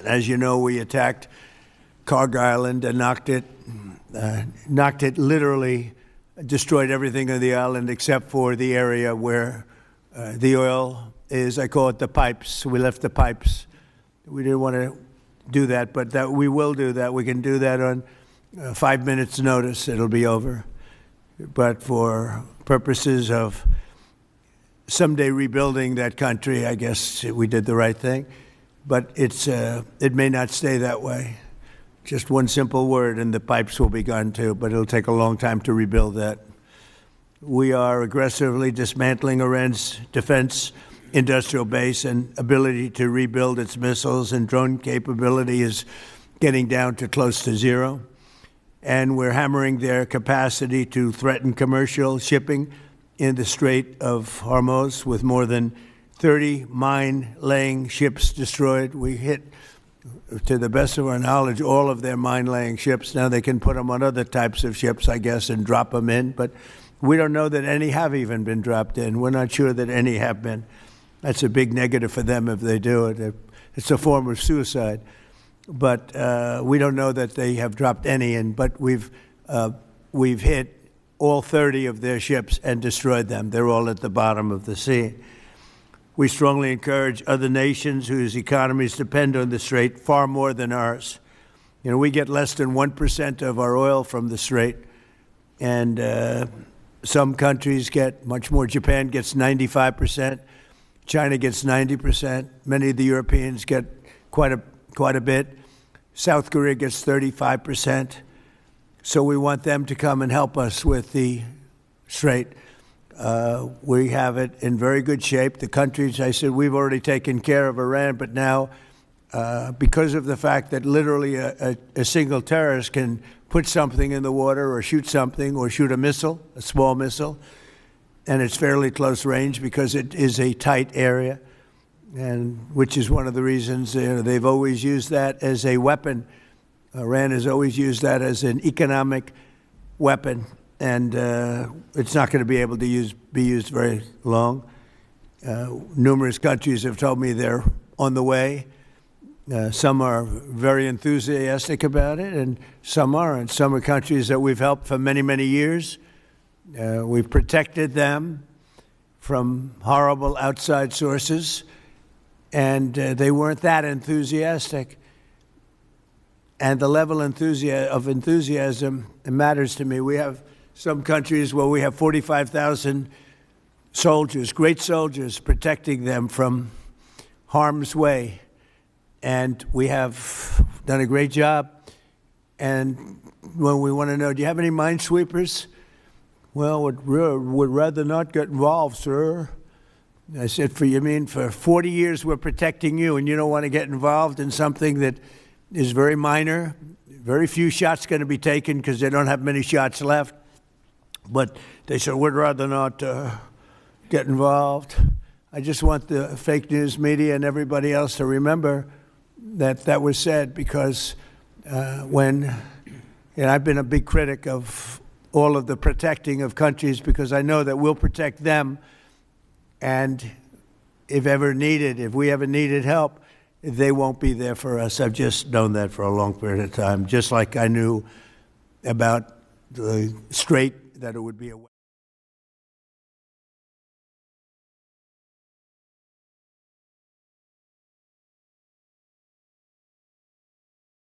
As you know, we attacked Kharg Island and knocked it literally, destroyed everything on the island except for the area where the oil is. I call it the pipes. We left the pipes. We didn't want to do that, but that we will do that. We can do that on 5 minutes notice. It'll be over. But for purposes of someday rebuilding that country, I guess we did the right thing. But it may not stay that way. Just one simple word and the pipes will be gone too, but it'll take a long time to rebuild that. We are aggressively dismantling Iran's defense industrial base, and ability to rebuild its missiles and drone capability is getting down to close to zero. And we're hammering their capacity to threaten commercial shipping in the Strait of Hormuz, with more than 30 mine-laying ships destroyed. We hit, to the best of our knowledge, all of their mine-laying ships. Now they can put them on other types of ships, I guess, and drop them in. But we don't know that any have even been dropped in. We're not sure that any have been. That's a big negative for them if they do it. It's a form of suicide. But we don't know that they have dropped any in. But we've hit all 30 of their ships and destroyed them. They're all at the bottom of the sea. We strongly encourage other nations whose economies depend on the Strait far more than ours. You know, we get less than 1% of our oil from the Strait, and some countries get much more. Japan gets 95%, China gets 90%. Many of the Europeans get quite a bit. South Korea gets 35%. So we want them to come and help us with the Strait. We have it in very good shape. The countries, I said, we've already taken care of Iran, but now, because of the fact that literally a single terrorist can put something in the water or shoot something or shoot a missile, a small missile, and it's fairly close range because it is a tight area, and which is one of the reasons they've always used that as a weapon. Iran has always used that as an economic weapon, and it's not going to be able to be used very long. Numerous countries have told me they're on the way. Some are very enthusiastic about it, and some aren't. Some are countries that we've helped for many, many years. We've protected them from horrible outside sources, and they weren't that enthusiastic. And the level of enthusiasm matters to me. We have some countries where we have 45,000 soldiers, great soldiers, protecting them from harm's way. And we have done a great job. And when we want to know, do you have any minesweepers? Well, would rather not get involved, sir. I said, you mean for 40 years we're protecting you and you don't want to get involved in something that is very minor, very few shots going to be taken because they don't have many shots left. But they said, we'd rather not get involved. I just want the fake news media and everybody else to remember that that was said, because I've been a big critic of all of the protecting of countries, because I know that we'll protect them. And if we ever needed help, they won't be there for us. I've just known that for a long period of time, just like I knew about the Strait, that it would be a